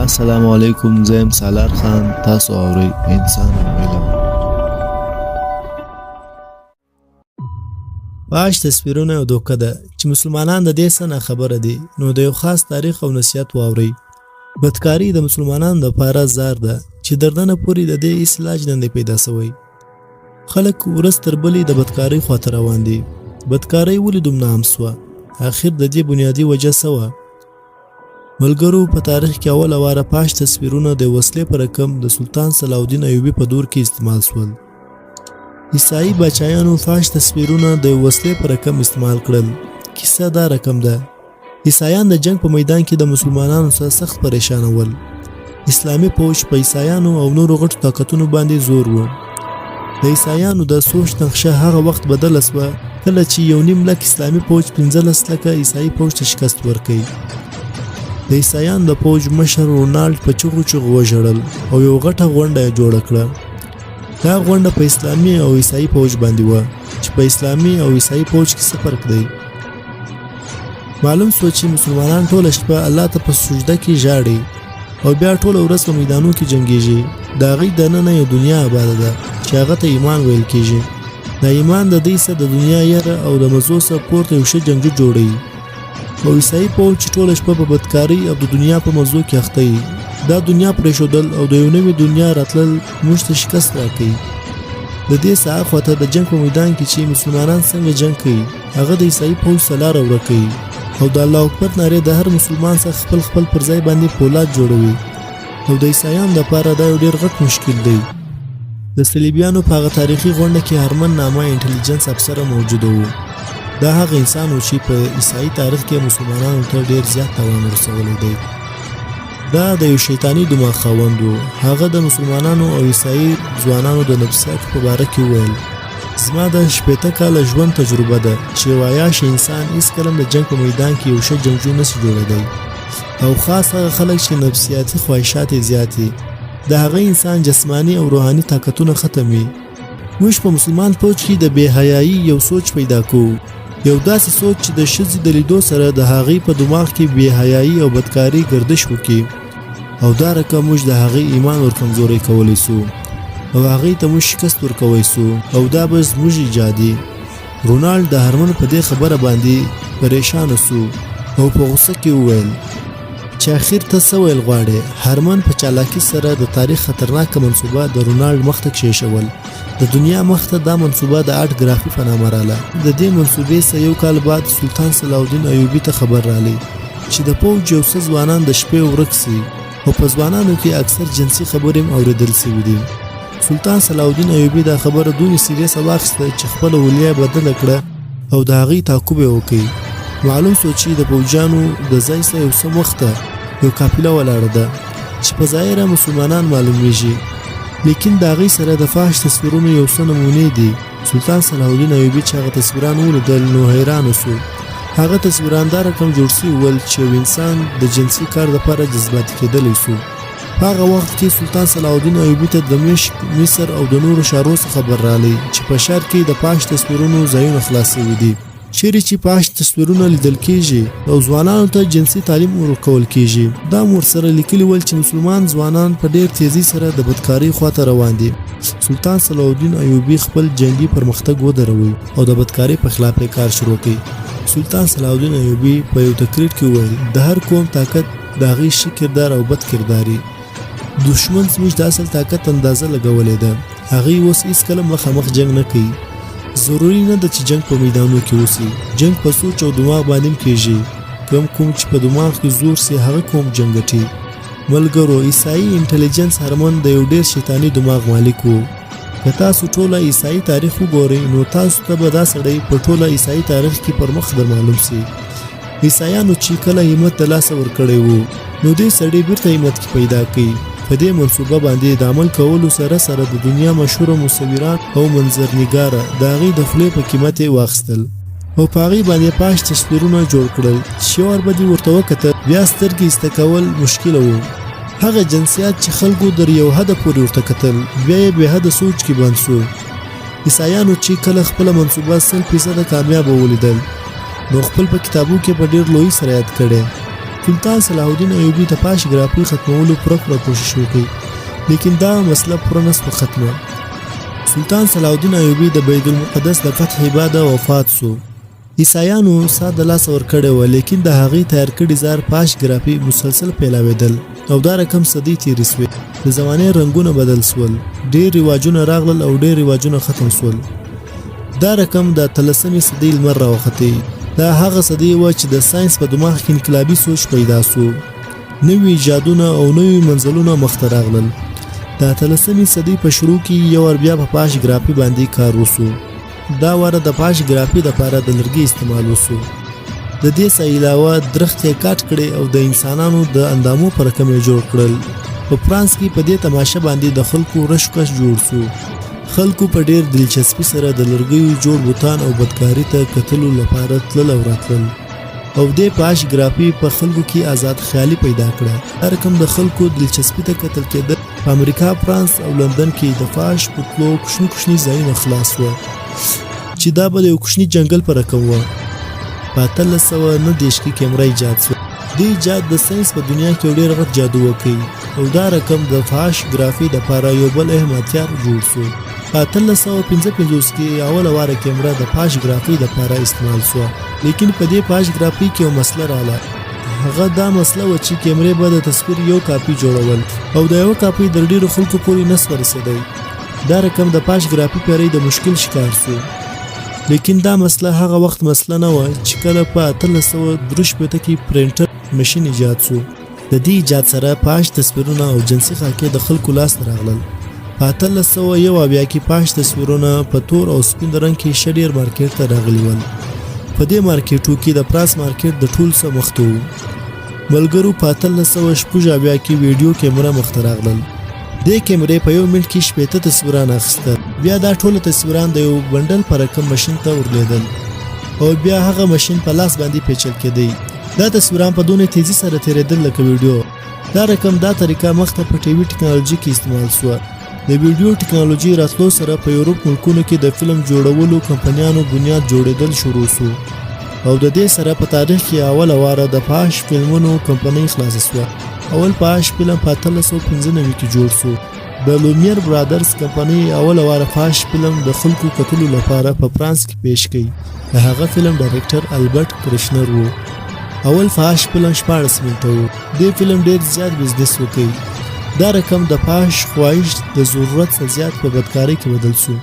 السلام علیکم، زه یم سالار خان. تاسو اورئ انسان او علم. باش تصویرونه او دوکه ده چې مسلمانان د دې څه نه خبره دي، نو د یو خاص تاریخ او نصیحت واورئ. بدکاري د مسلمانانو دپاره زار ده چې دردنه پورې د دې هېڅ علاج نه دی پیدا سوی. خلک ورځ تر بلې د بدکارۍ خواته روان دي. بدکارۍ ولې دومره عام سوه؟ آخر د دې بنیادي وجه څه وه؟ ملګرو، په تاریخ کې اوله واره پاش تصویرونه د وسلې په رقم د سلطان صلاح الدین ایوبي په دور کې استعمال سول. عیسائی بچایانو فاش تصویرونه د وسلې په رقم استعمال کړل. کیسه دا رقم ده: عیسایان د جنگ په میدان کې د مسلمانانو سره سخت پریشانه ول. اسلامي پوځ په عیسایانو او نورو غټو طاقتونو باندې زور و. د عیسایانو د سوچ نقشه هغه وخت بدله سوه کله چې 1.5 لک اسلامي پوځ 15 لکه عیسائی پوځ ته شکست ورکړي. د عیسایانو د پوځ مشر رونالډ په چغو چغو وژړل او یو غټه غونډه یې جوړه کړه. دا غونډه په اسلامي او عیسائی پوځ باندې وه چې په اسلامي او عیسائی پوځ کې څه فرق دی. معلوم سو چې مسلمانان ټوله شپه الله ته په سجده کې ژاړي او بیا ټوله ورځ په میدانو کې جنګیږي. د هغوی دننه یو دنیا آباده ده چې هغه ته ایمان ویل کېږي. دا ایمان د دوی څخه د دنیا یره او د مزو څخه پورته یو ښه جنګجو جوړوي. او عیسائی پوځ چې ټوله شپه په بدکارۍ او د دنیا په مزو کې اخته وي، دا دنیا پرېښودل او د یو نوې دنیا راتلل موږ ته شکست راکوي. د دې څخه اخواته د جنګ په میدان کې چې مسلمانان څنګه جنګ کوي، هغه د عیسائی پوځ څخه لاره ورکوي او د الله اکبر نارې د هر مسلمان څخه خپل خپل پر ځای باندې پولاد جوړوي. او د عیسایانو لپاره دا یو ډېر غټ مشکل دی. د صلیبیانو په هغه تاریخي غونډه کې هرمن نامه انټلیجنس افسر موجوده و. دا هغه انسان و چې په عیسائی تاریخ کې مسلمانانو ته ډېر زیات تاوان ورسولی دی. دا د یو شیطانی دماغ خاوند و. هغه د مسلمانانو او عیسائی ځوانانو د نفسیاتو په باره کې وویل: زما د 80 کاله ژوند تجربه ده چې یو عیاش انسان هېڅکله د جنګ په میدان کې یو ښه جنګجو نشي جوړېدی، او خاص هغه خلک چې نفسیاتي خواهشات یې زیات وي، د هغه انسان جسمانی او روحاني طاقتونه ختم وي. موږ په مسلمان پوځ کې د بې حیایي یو سوچ پیدا کوو، یو داسې سوچ چې د ښځې د لیدو سره د هغې په دماغ کې بې حیایي او بدکاري گردش وکړي، او دا رقم موږ د هغې ایمان ورکمزوری کولی سو او هغې ته موږ شکست ورکوی سو، او دا به زموږ ایجادي. رونالډ د هرمن په دې خبره باندې پریشانه سو او په غوسه کې وویل چې اخر ته څه ویل غواړې؟ هرمن په چالاکي سره د تاریخ خطرناکه منصوبه د رونالډ مخ ته کښېښول. د دنیا مخ ته دا منصوبه د آرټ ګرافي په نامه راله. د دې منصوبې څخه یو کال بعد سلطان صلاح الدین ایوبي ته خبر رالی چې د پوځ یو څه ځوانان د شپې ورک سي، او په ځوانانو کې اکثر جنسي خبرې هم اورېدل سوي دي. سلطان صلاح الدین ایوبي دا خبره دومره سیریسه واخیسته چې خپله ولیه بدله کړه او د هغې تعقیب یې وکړي. معلوم سو چې د پوځیانو د ځای څخه یو څه مخته یو قافله ولاړه ده چې په ظاهره مسلمانان معلومیږي، لیکن د هغې سره د فاش تصویرونو یو څه نمونې دي. سلطان صلاح الدین ایوبي چې هغه تصویران ولیدل نو حیرانه سو. هغه تصویران دا رقم جوړ سوي ول چې یو انسان د جنسي کار دپاره جذباتي کېدلی سو. په هغه وخت کې سلطان صلاح الدین ایوبي ته د مشق، مصر او د نورو ښارونو څخه خبر رالی چې په ښار کې د پاش تصویرونو ځایونه خلاص سوي دي، چیرې چې پاش تصویرونه لیدل کېږي او ځوانانو ته جنسي تعلیم ورکول کېږي. دا هم ورسره لیکلي ول چې مسلمان ځوانان په ډېر تیزي سره د بدکارۍ خواته روان دي. سلطان صلاح الدین ایوبي خپل جنګي پرمختګ ودروي او د بدکارۍ په خلاف یې کار شروع کړي. سلطان صلاح الدین ایوبي په یو تقریر کې وویل: د هر قوم طاقت د هغې ښه کردار او بد کرداري. دشمن زموږ د اصل طاقت اندازه لګولې ده. هغې اوس هېڅکله مخامخ جنګ نه کوي. ضروري نه ده چې جنگ په میدانو کې وسي. جنگ په سوچ او دماغ باندې کېږي. کوم چې په دماغ کې زور سي هغه کوم جنگ ګټي. ملګرو، عیسائی انټلیجنس هرمن د یو ډېر شیطاني دماغ مالک و. که تاسو ټوله عیسائی تاریخ وګورئ نو تاسو ته به دا سړی په ټوله عیسائی تاریخ کې پر مخ در معلوم سي. عیسایانو چې کله همت د لاسه ورکړی وو نو دې سړی بیرته همت کې پیدا کړي. په دې منصوبه باندې د عمل کولو سره سره د دنیا مشهوره مصوران او منظرنګاره د هغې د خولې په قیمت یې واخیستل او په هغې باندې پاش تصویرونه جوړ کړل چې یو وار به دې ورته وکتل بیا سترګې ایسته کول مشکله و. هغه جنسیات چې خلکو در یو حده پورې ورته کتل بیا یې بې حده سوچ کې بند سو. عیسایانو چې کله خپله منصوبه 100% کامیابه ولیدل نو خپل په کتابو کې په ډېر لوی سره یاد کړی. سلطان صلاح الدین ایوبي د پاشګرافي ختمولو پوره کوشش وکړ لیکن دا مسله پوره نسوه ختمه. سلطان صلاح الدین ایوبي د بیت المقدس د فتح بعد وفات سو. عیسایانو ساده لاس ورکړی و لیکن د هغې تیار کړي زار پاشګرافي مسلسل پیلاوېدل او دا رقم صدۍ تېرې سوې. د زمانې رنګونه بدل سول، ډېر رواجونه راغلل او ډېر رواجونه ختم سول. دا رقم د 13مې صدۍ لمر راوختې. دا هغه صدۍ وه چې د ساینس په دماغ کې انقلابي سوچ پیدا سو، نوي ایجادونه او نوي منزلونه مخته راغلل. د 13مې صدۍ په شروع کې یو ور بیا په پاشګرافي باندې کار وسو. دا واره د پاشګرافي دپاره د لرګي استعمال وسو. د دې څخه علاوه درخت یې کاټ کړی او د انسانانو د اندامو په رقم یې جوړ کړل. په فرانس کې په دې تماشه باندې د خلکو رشکش جوړ سو. خلکو په ډېر دلچسپي سره د لرګیو جوړ بوتان او بدکاري ته کتلو لپاره تلل او راتلل او دې پاشګرافي په خلکو کې آزاد خیالي پیدا کړه. هر کوم د خلکو دلچسپي ته کتل کېده. په امریکا، فرانس او لندن کې د فاش په تلو کوچني کوچني ځایونه خلاص وه چې دا به د یو کوچني جنګل په رقم وه. په 1829 کې کیمره ایجاد سوه. دې ایجاد د ساینس په دنیا کې یو ډېر غټ جادو وکړ او دا رقم د فاشګرافي دپاره یو بل اهم هتیار جوړ سو. په 1855 کې اوله واره کیمره د پاشګرافي دپاره استعمال سوه لیکن په دې پاشګرافي کې یو مسله راغله. هغه دا مسله وه چې کیمرې به د تصویر یو کاپي جوړول او د یوه کاپي در ډېرو خلکو پورې نسوه رسېدی. دا رقم د پاشګرافي پیړۍ د مشکل شکار سو لیکن دا مسله هغه وخت مسله نه وه چې کله په 1863 کې پرینټر مشین ایجاد سو. د دې ایجاد سره پاش تصویرونه او جنسي خاکې د خلکو لاس ته راغلل. په 1801 کې پاش تصویرونه په تور او سپین رنګ کې ښه ډېر مارکیټ ته راغلي ول. په دې مارکیټو کې د پراس مارکیټ د ټول څه مخته و. ملګرو په 1870 کې ویډیو کیمره مخته راغلل. دې کیمرې په یو منټ کې 80 تصویران اخیستل. بیا دا ټول تصویران د یو بنډل په رقم ماشین ته ورلیدل او بیا هغه ماشین په لاس باندې پیچل کېدی. دا تصویران په دونه تیزی سره تیرېدل لکه ویډیو. دا رقم دا طریقه مخته په ټي وي ټکنالوژي کې استعمال سوه. د ویډیو ټکنالوژي راتلو سره په یورپ ملکونو کې د فلم جوړولو کمپنیانو بنیاد جوړېدل شروع سو او د دې سره په تاریخ کې اوله واره د پاش فلمونو کمپنۍ خلاصه سوه. اول پاش فلم په 1895 کې جوړ سو. د لومیر برادرز کمپنۍ اوله واره پاش فلم د خلکو کتلو لپاره په فرانس کې پیش کړي. د هغه فلم ډایرکټر البرټ کرشنر و. اول پاش فلم 14 منټه و. دې فلم ډېر زیات بزنس وکړي. دا رقم د پاش خواهش د ضرورت څخه زیات په بدکارۍ کې بدل سو.